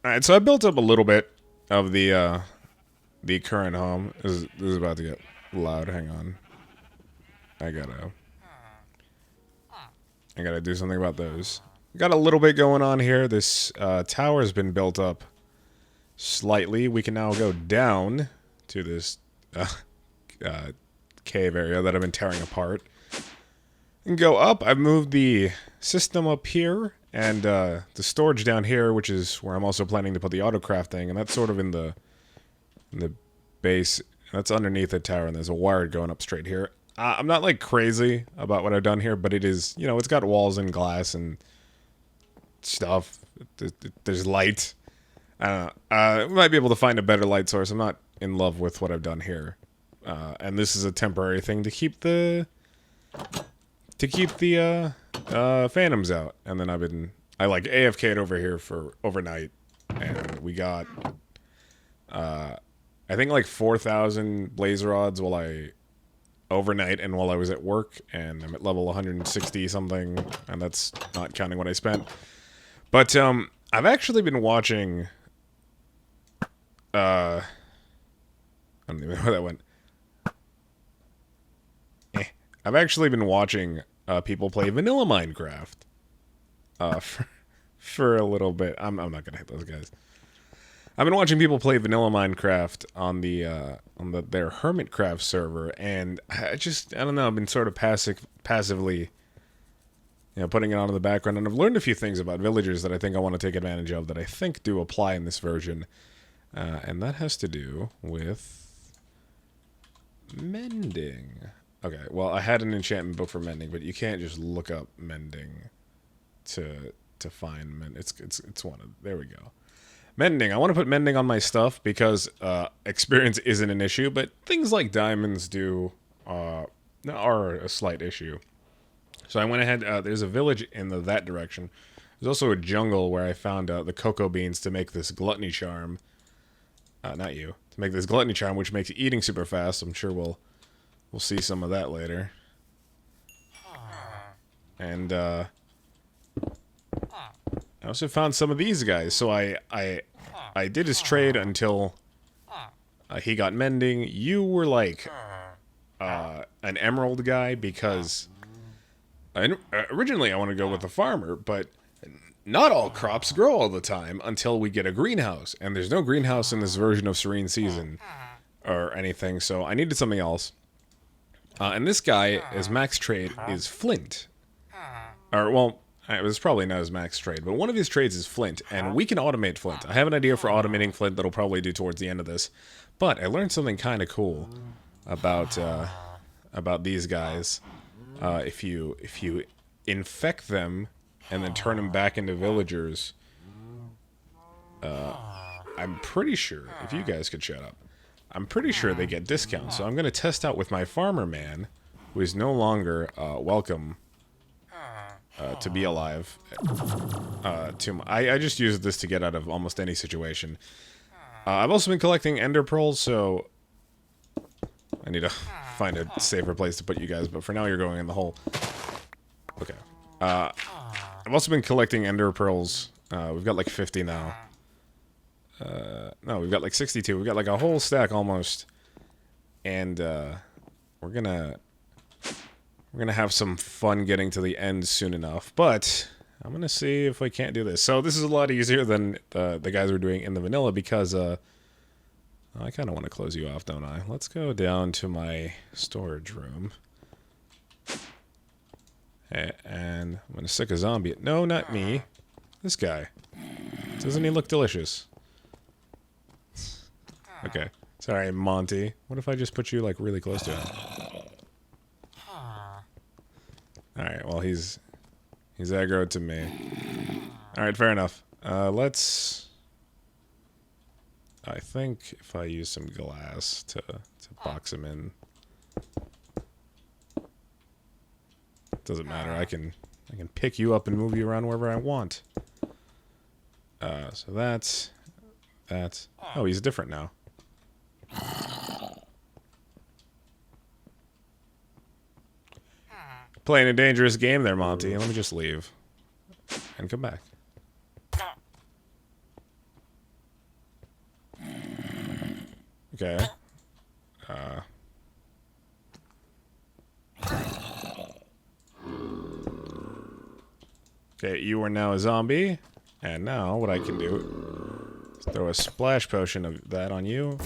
Alright, so I built up a little bit of the current home. This is about to get loud. Hang on. I gotta I gotta do something about those. Got a little bit going on here. This tower has been built up slightly. We can now go down to this uh, uh, cave area that I've been tearing apart. And go up. I've moved the system up here and the storage down here, which is where I'm also planning to put the auto crafting, and that's sort of in the base. That's underneath the tower, and there's a wire going up straight here. I'm not like crazy about what I've done here, but it is, it's got walls and glass and stuff. There's light. I don't know. We might be able to find a better light source. I'm not in love with what I've done here, and this is a temporary thing to keep the phantoms out. And then I like AFK'd over here for overnight, and we got I think like 4,000 blaze rods while I overnight and while I was at work, and I'm at level 160 something, and that's not counting what I spent. But I've actually been watching I don't even know where that went. I've actually been watching people play vanilla Minecraft for a little bit. I'm not gonna hit those guys. I've been watching people play vanilla Minecraft on their Hermitcraft server, and I don't know. I've been sort of passively, putting it on in the background, and I've learned a few things about villagers that I think I want to take advantage of that I think do apply in this version, and that has to do with mending. Okay, well, I had an enchantment book for mending, but you can't just look up mending to find mend. It's one of, there we go. Mending. I want to put mending on my stuff because experience isn't an issue, but things like diamonds are a slight issue. So I went ahead. There's a village in that direction. There's also a jungle where I found the cocoa beans to make this gluttony charm. Not you. To make this gluttony charm, which makes eating super fast. I'm sure we'll see some of that later. And I also found some of these guys. So I did his trade until he got mending. You were like an emerald guy because originally I want to go with the farmer, but not all crops grow all the time until we get a greenhouse. And there's no greenhouse in this version of Serene Season or anything, so I needed something else. And this guy, his max trade is flint. Or, well, it was probably not his max trade, but one of his trades is flint, and we can automate flint. I have an idea for automating flint that'll probably do towards the end of this, but I learned something kind of cool about these guys. If you infect them and then turn them back into villagers, I'm pretty sure, if you guys could shut up, I'm pretty sure they get discounts. So I'm going to test out with my farmer man, who is no longer welcome to be alive. I just used this to get out of almost any situation. I've also been collecting ender pearls, so I need to find a safer place to put you guys, but for now you're going in the hole. Okay. I've also been collecting ender pearls. We've got like 50 now. No, we've got like 62. We've got like a whole stack almost. And we're gonna have some fun getting to the end soon enough. But I'm gonna see if I can't do this. So this is a lot easier than the guys were doing in the vanilla because I kind of want to close you off, don't I? Let's go down to my storage room. And I'm gonna stick a zombie. No, not me. This guy. Doesn't he look delicious? Okay. Sorry, Monty. What if I just put you, like, really close to him? Alright, well, he's aggroed to me. Alright, fair enough. Let's... I think if I use some glass to box him in... Doesn't matter. I can pick you up and move you around wherever I want. So that's... Oh, he's different now. Playing a dangerous game there, Monty. Let me just leave. And come back. Okay. Okay, you are now a zombie. And now what I can do is throw a splash potion of that on you.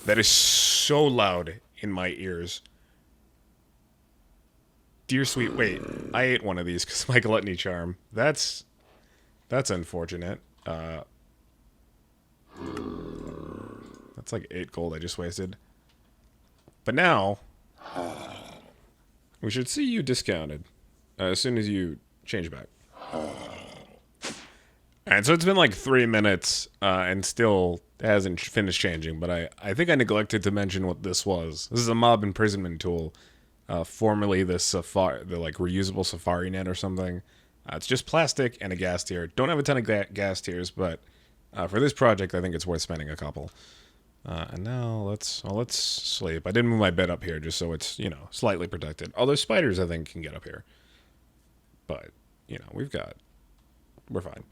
That is so loud in my ears. Dear sweet, wait, I ate one of these because my gluttony charm. That's unfortunate. That's like 8 gold I just wasted. But now, we should see you discounted as soon as you change back. And so it's been like 3 minutes and still hasn't finished changing, but I think I neglected to mention what this was. This is a mob imprisonment tool, formerly the like reusable safari net or something. It's just plastic and a gas tier. Don't have a ton of gas tiers, but for this project I think it's worth spending a couple. And now let's sleep. I didn't move my bed up here just so it's, slightly protected. Although spiders I think can get up here. But, we're fine.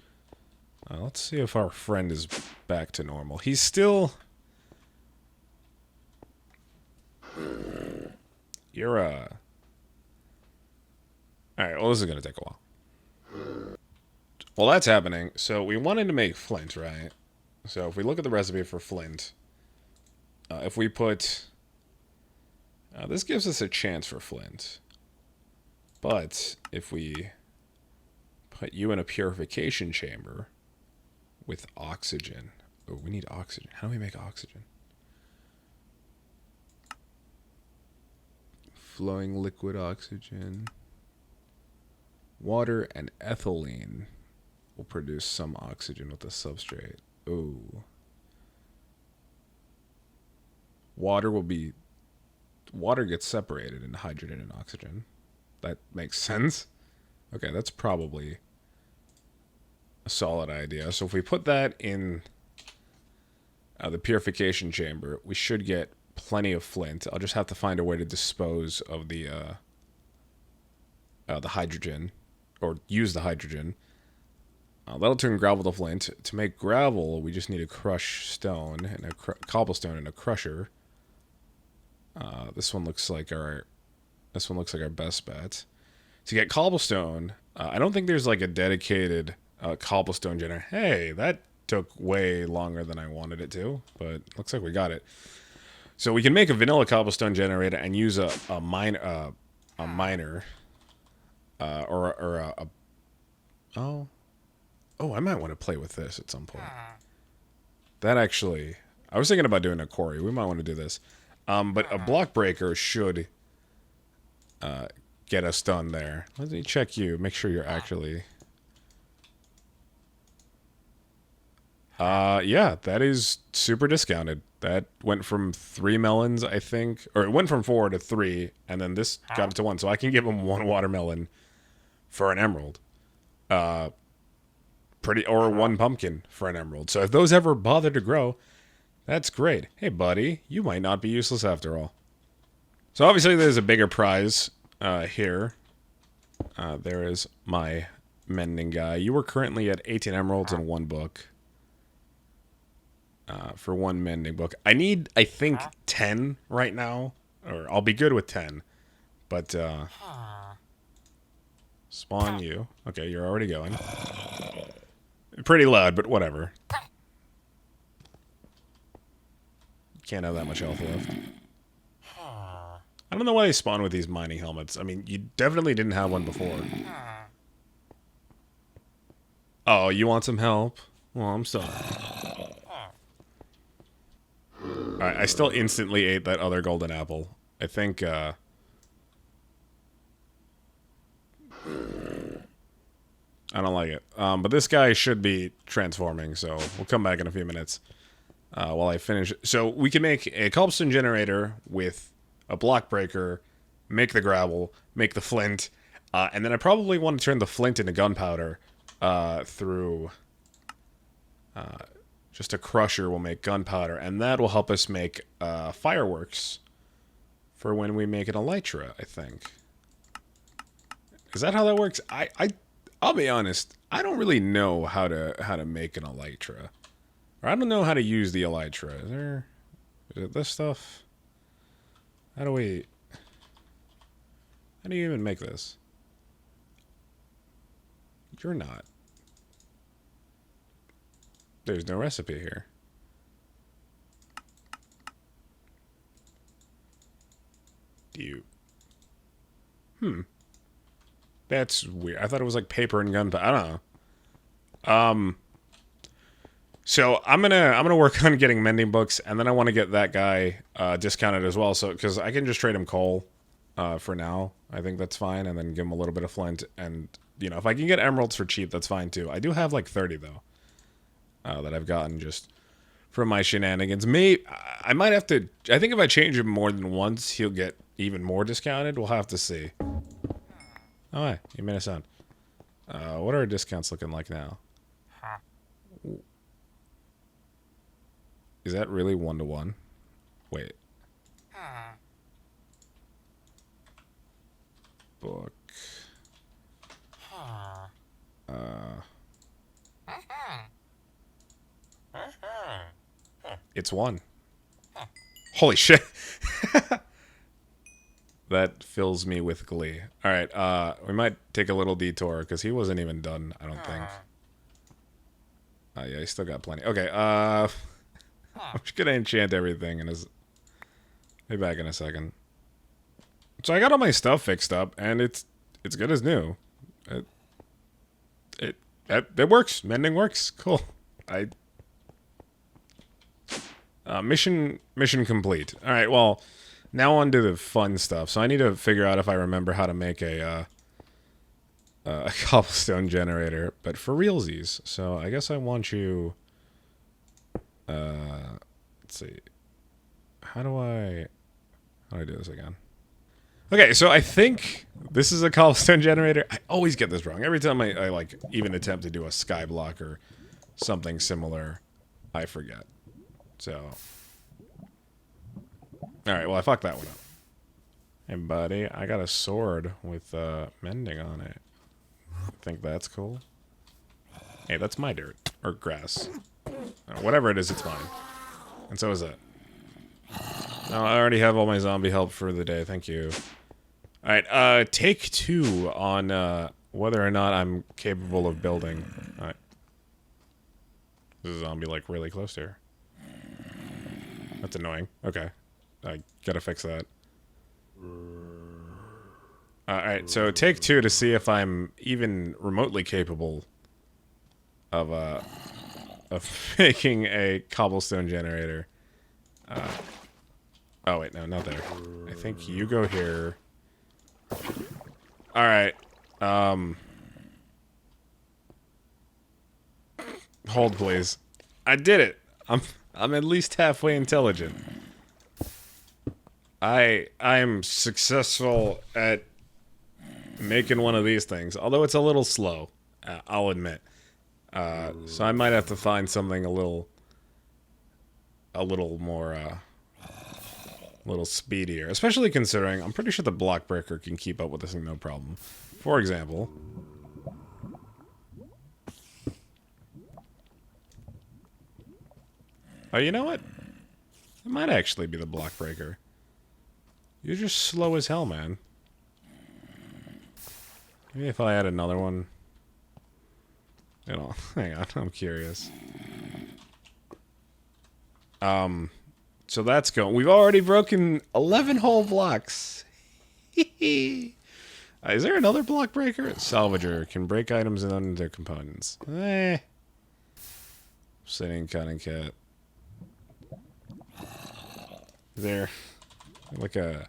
Let's see if our friend is back to normal. He's still... You're, Alright, well, this is gonna take a while. Well, that's happening. So, we wanted to make flint, right? So, if we look at the recipe for flint... if we put... this gives us a chance for flint. But, if we put you in a purification chamber... with oxygen. Oh, we need oxygen. How do we make oxygen? Flowing liquid oxygen. Water and ethylene will produce some oxygen with the substrate. Oh. Water gets separated into hydrogen and oxygen. That makes sense. Okay, that's probably a solid idea. So if we put that in the purification chamber, we should get plenty of flint. I'll just have to find a way to dispose of the hydrogen, or use the hydrogen. That'll turn gravel to flint. To make gravel, we just need a crushed stone and a cobblestone and a crusher. This one looks like our best bet. To get cobblestone, I don't think there's like a dedicated cobblestone generator. Hey, that took way longer than I wanted it to, but looks like we got it. So we can make a vanilla cobblestone generator and use a miner, oh, I might want to play with this at some point. That actually, I was thinking about doing a quarry. We might want to do this, but a block breaker should get us done there. Let me check you. Make sure you're actually. Yeah, that is super discounted. That went from 3 melons, I think, or it went from 4 to 3, and then this got it to 1. So I can give him 1 watermelon for an emerald. Or 1 pumpkin for an emerald. So if those ever bother to grow, that's great. Hey, buddy, you might not be useless after all. So obviously there's a bigger prize here. There is my mending guy. You were currently at 18 emeralds and 1 book. For 1 mending book. I need, I think, 10 right now. Or I'll be good with 10. But, spawn you. Okay, you're already going. Pretty loud, but whatever. Can't have that much health left. I don't know why they spawn with these mining helmets. I mean, you definitely didn't have one before. Oh, you want some help? Well, I'm sorry. Alright, I still instantly ate that other golden apple. I think, I don't like it. But this guy should be transforming, so we'll come back in a few minutes while I finish. So we can make a cobblestone generator with a block breaker, make the gravel, make the flint, and then I probably want to turn the flint into gunpowder through... just a crusher will make gunpowder, and that will help us make fireworks for when we make an elytra, I think. Is that how that works? I'll be honest, I don't really know how to make an elytra. Or I don't know how to use the elytra. Is there... Is it this stuff? How do we... How do you even make this? You're not. There's no recipe here. Do you... That's weird. I thought it was like paper and gunpowder. I don't know. So I'm gonna work on getting mending books, and then I want to get that guy discounted as well. So because I can just trade him coal for now, I think that's fine, and then give him a little bit of flint, and you know if I can get emeralds for cheap, that's fine too. I do have like 30 though that I've gotten just from my shenanigans. I might have to. I think if I change him more than once, he'll get even more discounted. We'll have to see. Oh, hi. You made a sound. What are our discounts looking like now? Is that really 1-to-1? Wait. Book. It's 1. Holy shit. That fills me with glee. Alright, we might take a little detour, because he wasn't even done, I don't think. Yeah, he still got plenty. Okay, I'm just gonna enchant everything, and be back in a second. So I got all my stuff fixed up, and it's good as new. It works. Mending works. Cool. Mission complete. Alright, well... Now on to the fun stuff. So I need to figure out if I remember how to make a cobblestone generator, but for realsies. So I guess I want you... let's see. How do I do this again? Okay, so I think this is a cobblestone generator. I always get this wrong. Every time I like even attempt to do a sky block or something similar, I forget. So... Alright, well, I fucked that one up. Hey, buddy, I got a sword with mending on it. Think that's cool? Hey, that's my dirt. Or grass. Whatever it is, it's mine. And so is that. Oh, I already have all my zombie help for the day. Thank you. Alright, take 2 on whether or not I'm capable of building. Alright. There's a zombie, like, really close here. That's annoying. Okay. I gotta fix that. Alright, so take 2 to see if I'm even remotely capable of making a cobblestone generator. Oh wait, no, not there. I think you go here. Alright. Hold please. I did it! I'm at least halfway intelligent. I'm successful at making one of these things, although it's a little slow, I'll admit. So I might have to find something a little more, a little speedier, especially considering I'm pretty sure the block breaker can keep up with this thing no problem. For example, oh, you know what? It might actually be the block breaker. You're just slow as hell, man. Maybe if I add another one. You know, hang on, I'm curious. So that's going. We've already broken 11 whole blocks. Is there another block breaker? Salvager can break items and their components. Sitting cunning cat. There. Like a...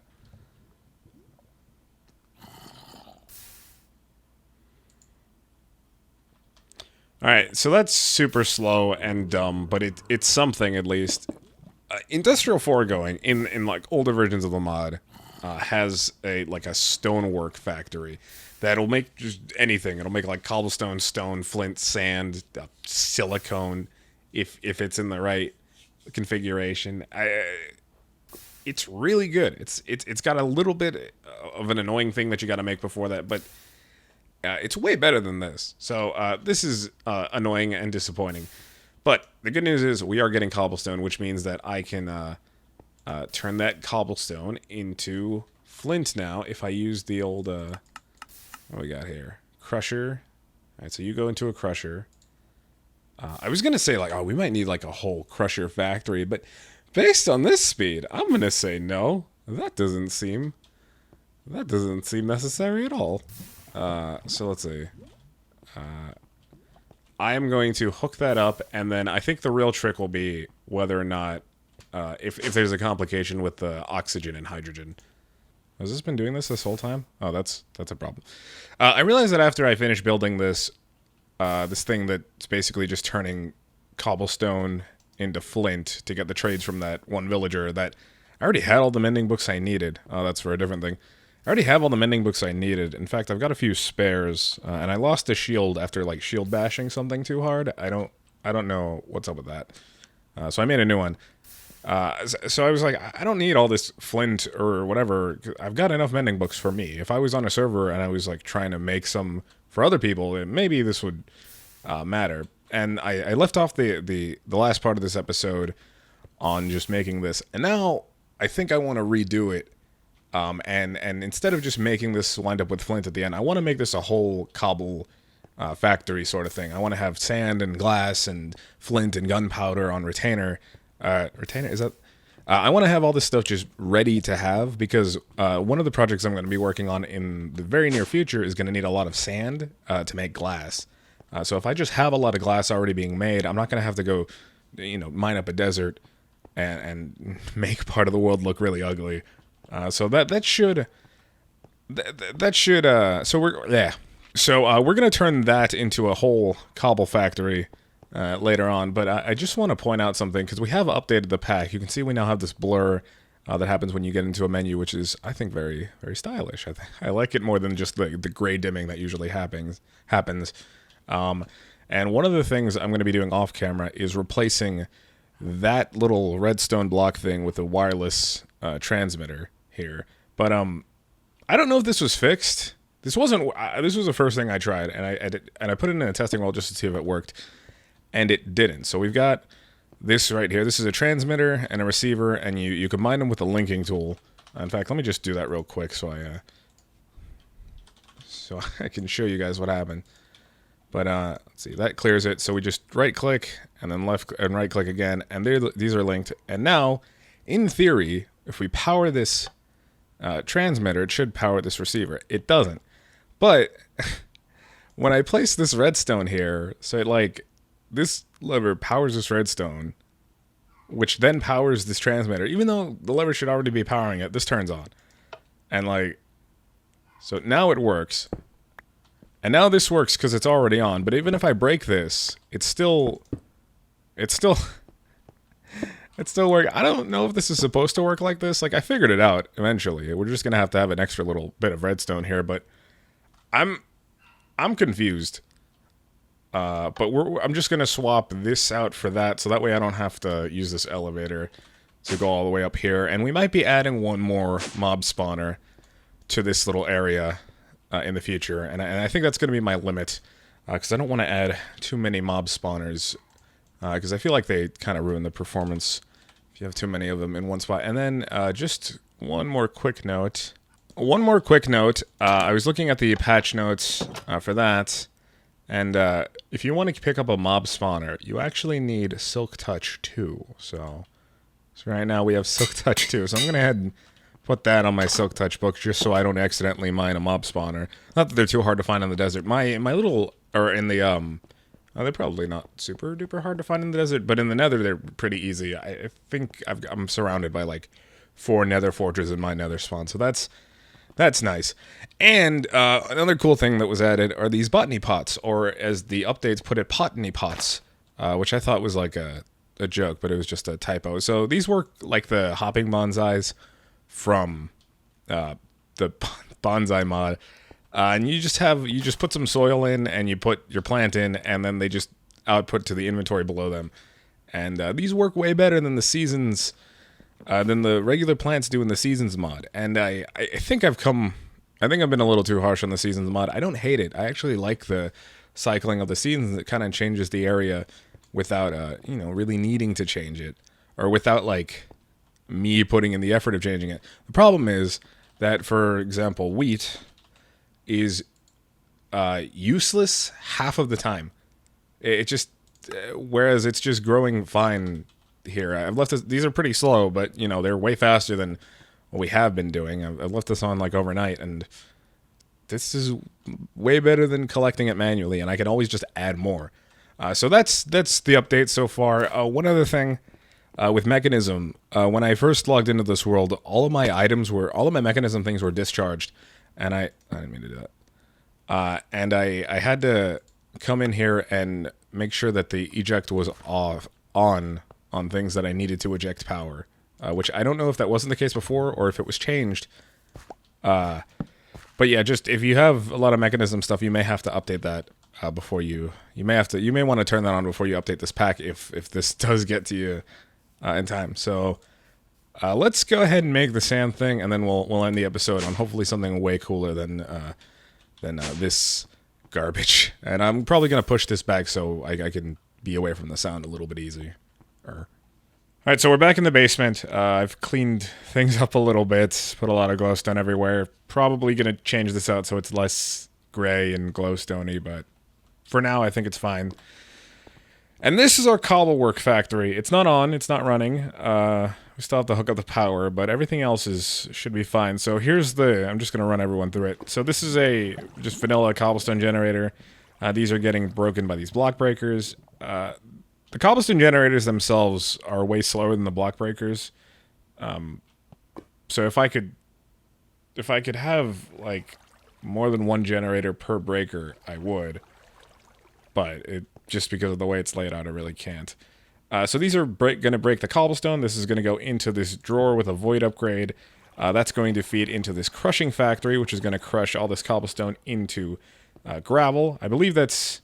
Alright, so that's super slow and dumb, but it's something at least. Industrial Foregoing, in like older versions of the mod, has a stonework factory that'll make just anything. It'll make like cobblestone, stone, flint, sand, silicone, if it's in the right configuration. It's really good. It's got a little bit of an annoying thing that you got to make before that, but it's way better than this. So this is annoying and disappointing. But the good news is we are getting cobblestone, which means that I can turn that cobblestone into flint now if I use the old, what do we got here? Crusher. Alright, so you go into a crusher. I was going to say, like, oh, we might need, like, a whole crusher factory, but based on this speed, I'm going to say no. That doesn't seem necessary at all. So let's see. I am going to hook that up, and then I think the real trick will be whether or not, if there's a complication with the oxygen and hydrogen. Has this been doing this whole time? Oh, that's a problem. I realized that after I finished building this, this thing that's basically just turning cobblestone into flint to get the trades from that one villager, that I already had all the mending books I needed. Oh, that's for a different thing. I already have all the mending books I needed. In fact, I've got a few spares, and I lost a shield after, like, shield bashing something too hard. I don't know what's up with that. So I made a new one. So I was like, I don't need all this flint or whatever. I've got enough mending books for me. If I was on a server and I was, like, trying to make some for other people, maybe this would matter. And I left off the last part of this episode on just making this, and now I think I want to redo it. And instead of just making this wind up with flint at the end, I want to make this a whole cobble factory sort of thing. I want to have sand and glass and flint and gunpowder on retainer. Retainer, is that? I want to have all this stuff just ready to have, because one of the projects I'm going to be working on in the very near future is going to need a lot of sand to make glass. So if I just have a lot of glass already being made, I'm not going to have to go, mine up a desert and make part of the world look really ugly. So that should so we're gonna turn that into a whole cobble factory later on. But I just want to point out something, because we have updated the pack. You can see we now have this blur that happens when you get into a menu, which is, I think, very, very stylish. I like it more than just the gray dimming that usually happens. And one of the things I'm going to be doing off camera is replacing that little redstone block thing with a wireless transmitter here. But I don't know if this was fixed. This wasn't. This was the first thing I tried, and I put it in a testing roll just to see if it worked, and it didn't. So we've got this right here. This is a transmitter and a receiver, and you combine them with a linking tool. In fact, let me just do that real quick so I can show you guys what happened. But let's see, that clears it. So we just right click and then left and right click again, and these are linked. And now, in theory, if we power this transmitter, it should power this receiver. It doesn't. But when I place this redstone here, so this lever powers this redstone, which then powers this transmitter. Even though the lever should already be powering it, this turns on. And so now it works. And now this works because it's already on. But even if I break this, it's still work. I don't know if this is supposed to work like this. I figured it out eventually. We're just gonna have to have an extra little bit of redstone here, but I'm confused. But I'm just gonna swap this out for that, so that way I don't have to use this elevator to go all the way up here. And we might be adding one more mob spawner to this little area in the future, and I think that's gonna be my limit, because I don't want to add too many mob spawners, because I feel like they kind of ruin the performance if you have too many of them in one spot. And then just one more quick note. I was looking at the patch notes for that, and if you want to pick up a mob spawner, you actually need Silk Touch 2. So right now we have Silk Touch 2. So I'm going to head and put that on my Silk Touch book just so I don't accidentally mine a mob spawner. Not that they're too hard to find in the desert. My little, or in the, they're probably not super duper hard to find in the desert, but in the nether they're pretty easy. I think I'm surrounded by 4 nether fortresses in my nether spawn, so that's nice. And another cool thing that was added are these botany pots, or as the updates put it, potany pots, which I thought was a joke, but it was just a typo. So these work like the hopping bonsais from the bonsai mod. And you just put some soil in, and you put your plant in, and then they just output to the inventory below them. And these work way better than the seasons, than the regular plants do in the seasons mod. And I think I've been a little too harsh on the seasons mod. I don't hate it. I actually like the cycling of the seasons. It kind of changes the area without really needing to change it, or without me putting in the effort of changing it. The problem is that, for example, wheat is useless half of the time. It just, whereas it's just growing fine here. I've left this, these are pretty slow, but you know, they're way faster than what we have been doing. I've left this on like overnight, and this is way better than collecting it manually, and I can always just add more. So that's the update so far. One other thing with Mechanism, when I first logged into this world, all of my Mechanism things were discharged, and I didn't mean to do that. And I had to come in here and make sure that the eject was on things that I needed to eject power, which I don't know if that wasn't the case before or if it was changed. But yeah, just if you have a lot of Mechanism stuff, you may have to update that before you may want to turn that on before you update this pack if this does get to you in time. So let's go ahead and make the sand thing, and then we'll end the episode on hopefully something way cooler than this garbage. And I'm probably gonna push this back so I can be away from the sound a little bit easier. All right, so we're back in the basement. I've cleaned things up a little bit, put a lot of glowstone everywhere. Probably going to change this out so it's less gray and glowstoney, but for now I think it's fine. And this is our cobblework factory. It's not on, it's not running. We still have to hook up the power, but everything else should be fine. So here's I'm just going to run everyone through it. So this is a just vanilla cobblestone generator. These are getting broken by these block breakers. The cobblestone generators themselves are way slower than the block breakers. So if I could have like more than one generator per breaker, I would. But just because of the way it's laid out, I really can't. So these are going to break the cobblestone. This is going to go into this drawer with a void upgrade. That's going to feed into this crushing factory, which is going to crush all this cobblestone into gravel. I believe that's...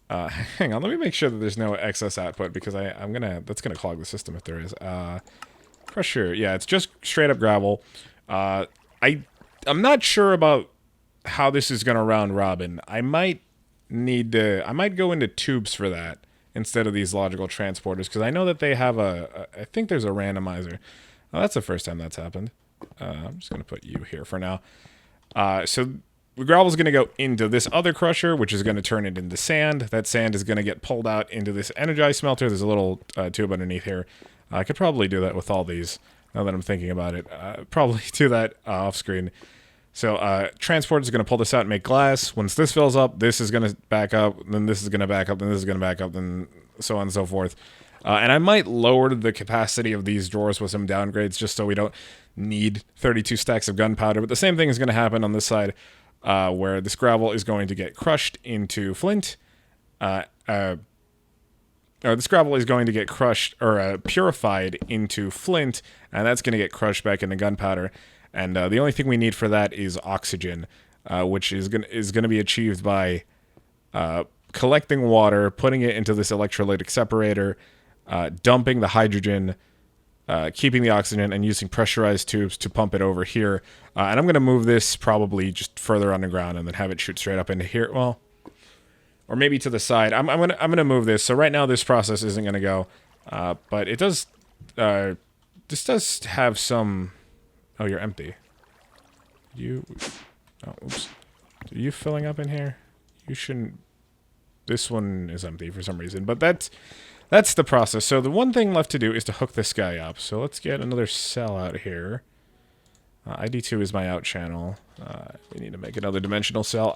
hang on, let me make sure that there's no excess output, because that's gonna clog the system if there is. Crusher, yeah, it's just straight up gravel. I'm not sure about how this is gonna round robin. I might go into tubes for that instead of these logical transporters, because I know that they have I think there's a randomizer. Oh, that's the first time that's happened. I'm just gonna put you here for now. So the gravel is going to go into this other crusher, which is going to turn it into sand. That sand is going to get pulled out into this energized smelter. There's a little tube underneath here. I could probably do that with all these, now that I'm thinking about it. Probably do that off screen. So transport is going to pull this out and make glass. Once this fills up, this is going to back up, then this is going to back up, then this is going to back up, then so on and so forth. And I might lower the capacity of these drawers with some downgrades just so we don't need 32 stacks of gunpowder. But the same thing is going to happen on this side. Where this gravel is going to get crushed into flint. Or this gravel is going to get crushed or purified into flint, and that's going to get crushed back into gunpowder. And the only thing we need for that is oxygen, which is going to be achieved by collecting water, putting it into this electrolytic separator, dumping the hydrogen, keeping the oxygen, and using pressurized tubes to pump it over here. And I'm going to move this probably just further underground and then have it shoot straight up into here. Well, or maybe to the side. I'm gonna move this. So right now this process isn't going to go, but it does. This does have some. Oh, you're empty. Oh, oops. Are you filling up in here? You shouldn't. This one is empty for some reason, but that's the process. So the one thing left to do is to hook this guy up. So let's get another cell out here. ID2 is my out channel. We need to make another dimensional cell.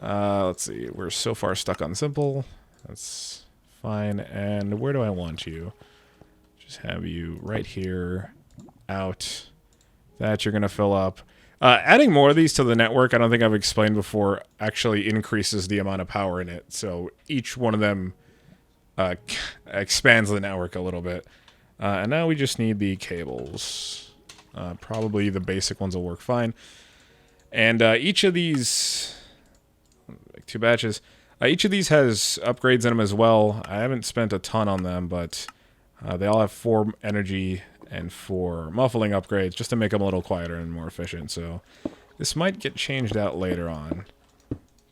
Let's see. We're so far stuck on simple. That's fine. And where do I want you? Just have you right here. Out. That you're going to fill up. Adding more of these to the network, I don't think I've explained before, actually increases the amount of power in it. So each one of them expands the network a little bit. And now we just need the cables. Probably the basic ones will work fine. And each of these, like 2 batches, each of these has upgrades in them as well. I haven't spent a ton on them, but they all have 4 energy and 4 muffling upgrades just to make them a little quieter and more efficient. So this might get changed out later on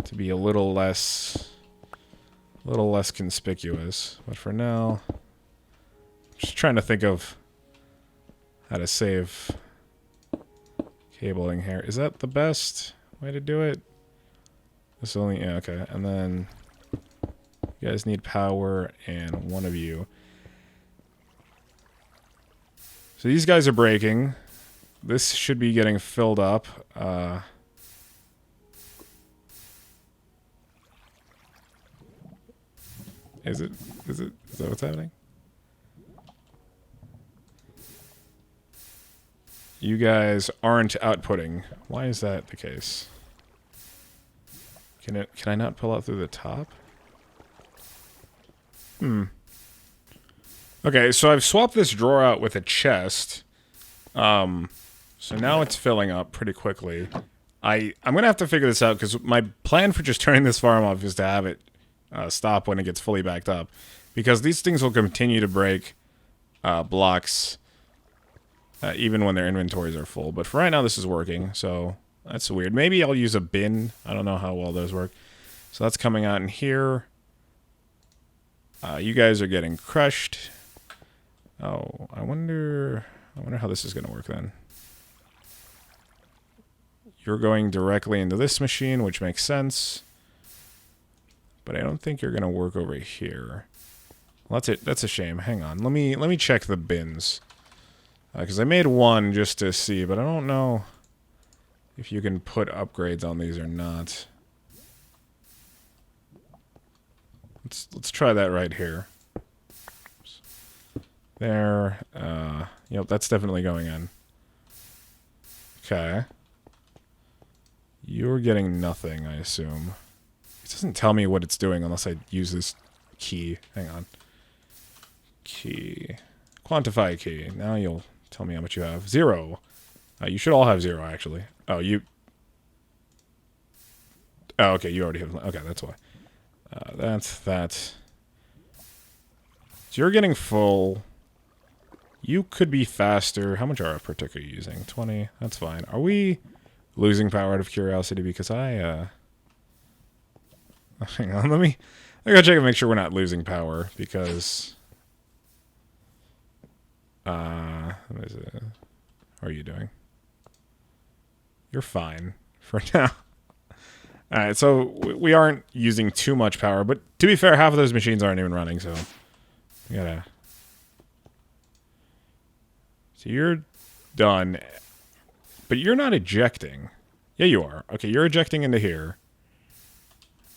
to be a little less conspicuous. But for now, just trying to think of how to save cabling here. Is that the best way to do it? This only, yeah, okay. And then you guys need power, and one of you. So these guys are breaking. This should be getting filled up. Is that what's happening? You guys aren't outputting. Why is that the case? Can I not pull out through the top? Okay, so I've swapped this drawer out with a chest. So now it's filling up pretty quickly. I'm gonna have to figure this out because my plan for just turning this farm off is to have it stop when it gets fully backed up, because these things will continue to break blocks even when their inventories are full. But for right now, this is working, so that's weird. Maybe I'll use a bin. I don't know how well those work. So that's coming out in here. You guys are getting crushed. Oh, I wonder how this is going to work then. You're going directly into this machine, which makes sense. But I don't think you're going to work over here. Well, that's a shame. Hang on. Let me check the bins. Because I made one just to see, but I don't know if you can put upgrades on these or not. Let's try that right here. There. Yep, that's definitely going in. Okay. You're getting nothing, I assume. It doesn't tell me what it's doing unless I use this key. Hang on. Key. Quantify key. Now you'll tell me how much you have. 0. You should all have 0, actually. Oh, you... Oh, okay, you already have... Okay, that's why. That's that. So you're getting full. You could be faster. How much RF per tick are you using? 20. That's fine. Are we losing power out of curiosity? Because I hang on, I gotta check and make sure we're not losing power, because what is it? How are you doing? You're fine for now. Alright, so we aren't using too much power, but to be fair, half of those machines aren't even running, so we gotta... So you're done, but you're not ejecting. Yeah, you are. Okay, you're ejecting into here.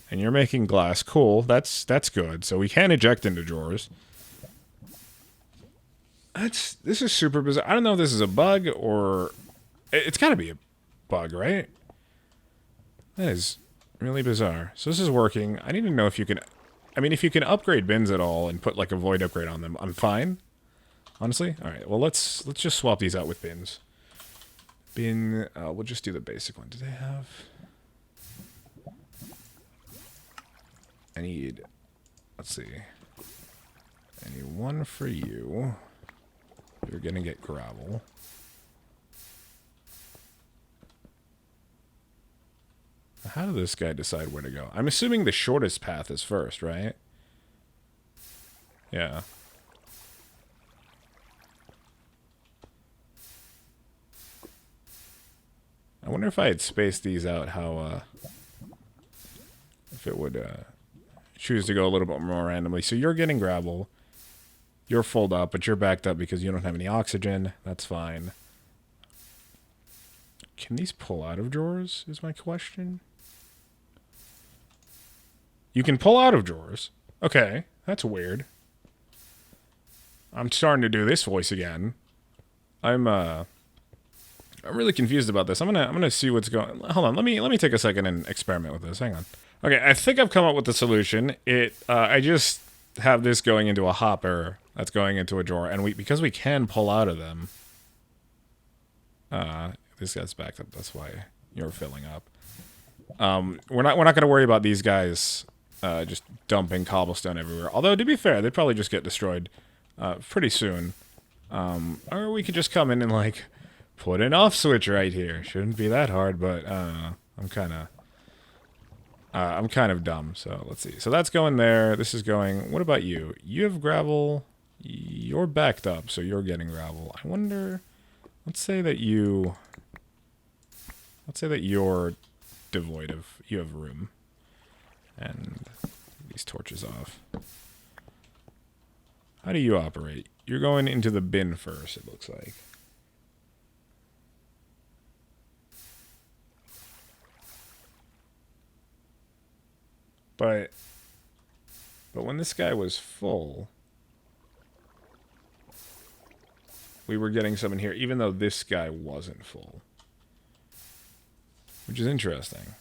And you're making glass. Cool, that's good. So we can eject into drawers. This is super bizarre. I don't know if this is a bug or... It's gotta be a bug, right? That is really bizarre. So this is working. I need to know if you can... I mean, if you can upgrade bins at all and put like a void upgrade on them, I'm fine. Honestly? Alright, well let's just swap these out with bins. Bin... we'll just do the basic one. Do they have... I need... Let's see. I need one for you. You're gonna get gravel. How did this guy decide where to go? I'm assuming the shortest path is first, right? Yeah. I wonder if I had spaced these out, how, if it would, choose to go a little bit more randomly. So you're getting gravel. You're full up, but you're backed up because you don't have any oxygen. That's fine. Can these pull out of drawers, is my question? You can pull out of drawers. Okay, that's weird. I'm starting to do this voice again. I'm really confused about this. I'm gonna see what's going... Hold on, let me take a second and experiment with this. Hang on. Okay, I think I've come up with the solution. I just have this going into a hopper that's going into a drawer, and because we can pull out of them... this guy's backed up, that's why you're filling up. We're not gonna worry about these guys just dumping cobblestone everywhere. Although, to be fair, they'd probably just get destroyed pretty soon. Or we could just come in and, like, put an off switch right here. Shouldn't be that hard, but I'm kind of dumb. So let's see. So that's going there. This is going... What about you? You have gravel. You're backed up, so you're getting gravel. I wonder Let's say that you... Let's say that you're devoid of... You have room. And these torches off. How do you operate? You're going into the bin first, it looks like. But when this guy was full, we were getting some in here, even though this guy wasn't full. Which is interesting.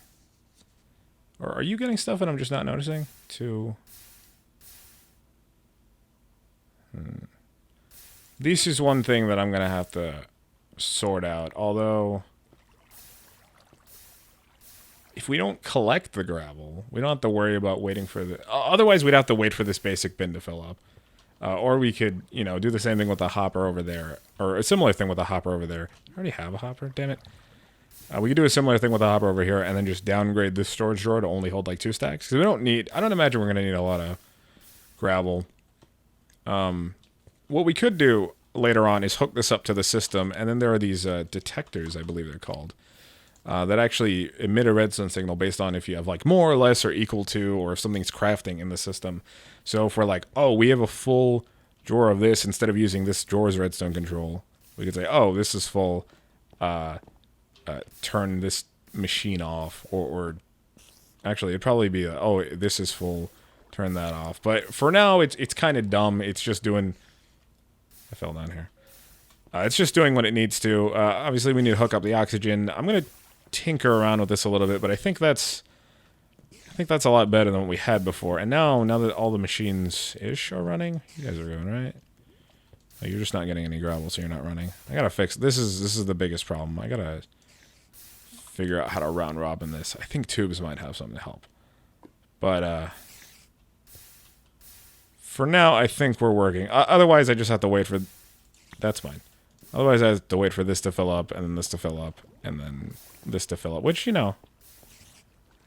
Or are you getting stuff and I'm just not noticing? This is one thing that I'm going to have to sort out. Although, if we don't collect the gravel, we don't have to worry about waiting for the... Otherwise, we'd have to wait for this basic bin to fill up. Or we could, you know, do the same thing with the hopper over there. Or a similar thing with the hopper over there. I already have a hopper, damn it. We could do a similar thing with the hopper over here and then just downgrade this storage drawer to only hold like 2 stacks. Because we don't need... I don't imagine we're going to need a lot of gravel. What we could do later on is hook this up to the system. And then there are these detectors, I believe they're called. That actually emit a redstone signal based on if you have like more or less or equal to, or if something's crafting in the system. So if we're like, oh, we have a full drawer of this, instead of using this drawer's redstone control, we could say, oh, this is full, turn this machine off, or actually it'd probably be, oh, this is full, turn that off. But for now, it's kind of dumb. It's just doing, I fell down here. It's just doing what it needs to. Obviously, we need to hook up the oxygen. I'm going to tinker around with this a little bit, but I think that's a lot better than what we had before. And now that all the machines-ish are running, you guys are going, right? Oh, you're just not getting any gravel, so you're not running. I gotta fix... This is the biggest problem. I gotta figure out how to round robin this. I think tubes might have something to help. But, for now, I think we're working. Otherwise, I just have to wait for... That's fine. Otherwise, I have to wait for this to fill up, and then this to fill up, and then this to fill up. Which, you know,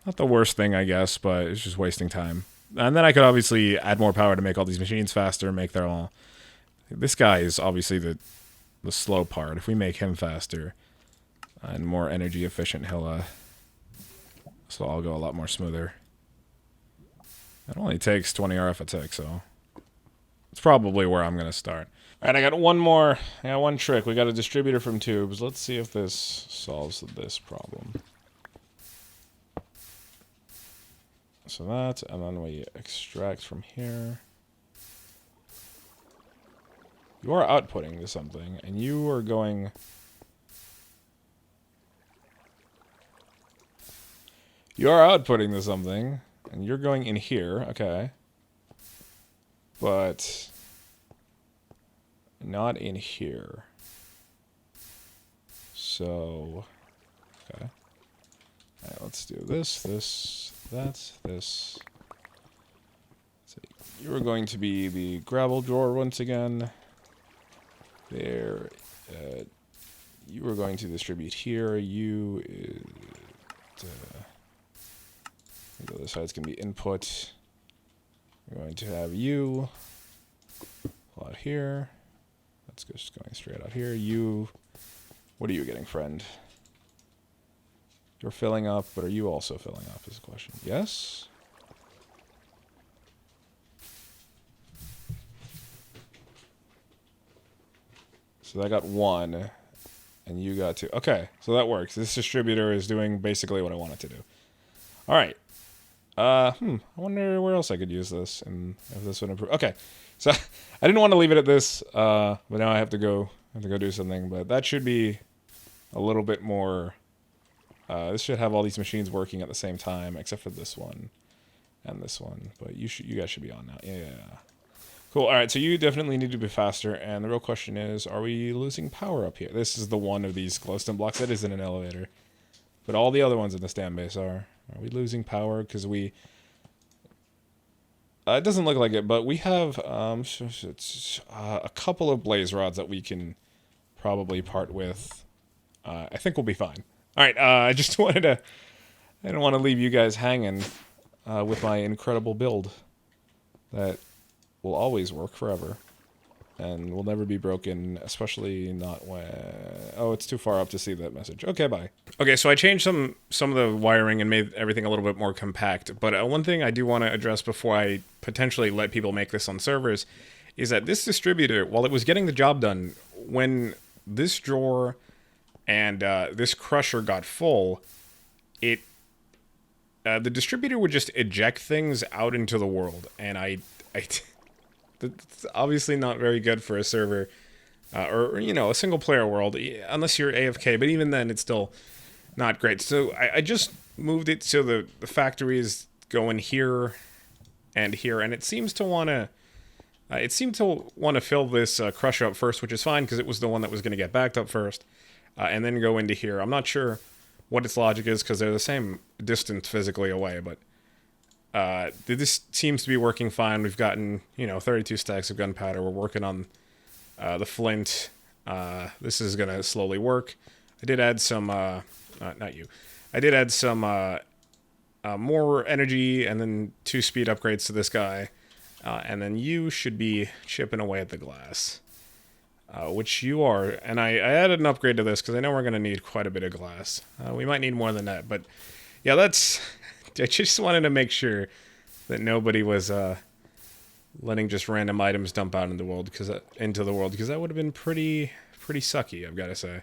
not the worst thing, I guess, but it's just wasting time. And then I could obviously add more power to make all these machines faster, make their all... This guy is obviously the slow part. If we make him faster and more energy efficient, he'll, so I'll go a lot more smoother. It only takes 20 RF a tick, so it's probably where I'm going to start. Alright, I got one trick. We got a distributor from tubes. Let's see if this solves this problem. So that, and then we extract from here. You are outputting to something, and you are going... You are outputting to something, and you're going in here, okay. But... not in here. So... okay. Alright, let's do this, this. So you are going to be the gravel drawer once again. There. You are going to distribute here. You... the other side's going to be input. We're going to have you out here. That's just going straight out here. You... what are you getting, friend? You're filling up, but are you also filling up is the question. Yes? So I got 1, and you got 2. Okay, so that works. This distributor is doing basically what I want it to do. Alright. I wonder where else I could use this, and if this would improve. Okay, so I didn't want to leave it at this, but now I have to go do something. But that should be a little bit more... this should have all these machines working at the same time, except for this one and this one. But you guys should be on now. Yeah. Cool. All right. So you definitely need to be faster. And the real question is, are we losing power up here? This is the one of these glowstone blocks that isn't an elevator, but all the other ones in the stand base are. Are we losing power because we? It doesn't look like it, but we have a couple of blaze rods that we can probably part with. I think we'll be fine. All right, I just wanted to... I didn't want to leave you guys hanging with my incredible build that will always work forever. and will never be broken, especially not when... Oh, it's too far up to see that message. Okay, bye. Okay, so I changed some of the wiring and made everything a little bit more compact, but one thing I do want to address before I potentially let people make this on servers is that this distributor, while it was getting the job done, when this drawer and this crusher got full, the distributor would just eject things out into the world, and it's obviously not very good for a server, or you know, a single player world, unless you're AFK. But even then, it's still not great. So I just moved it so the factories go in here and here, and it seems to want to. It seemed to want to fill this crusher up first, which is fine because it was the one that was going to get backed up first, and then go into here. I'm not sure what its logic is because they're the same distance physically away, but this seems to be working fine. We've gotten, 32 stacks of gunpowder. We're working on the flint. This is going to slowly work. I did add some, not you. I did add some more energy and then 2 speed upgrades to this guy. And then you should be chipping away at the glass, which you are. And I added an upgrade to this because I know we're going to need quite a bit of glass. We might need more than that, but yeah, that's... I just wanted to make sure that nobody was letting just random items dump out into the world because that would have been pretty sucky, I've got to say.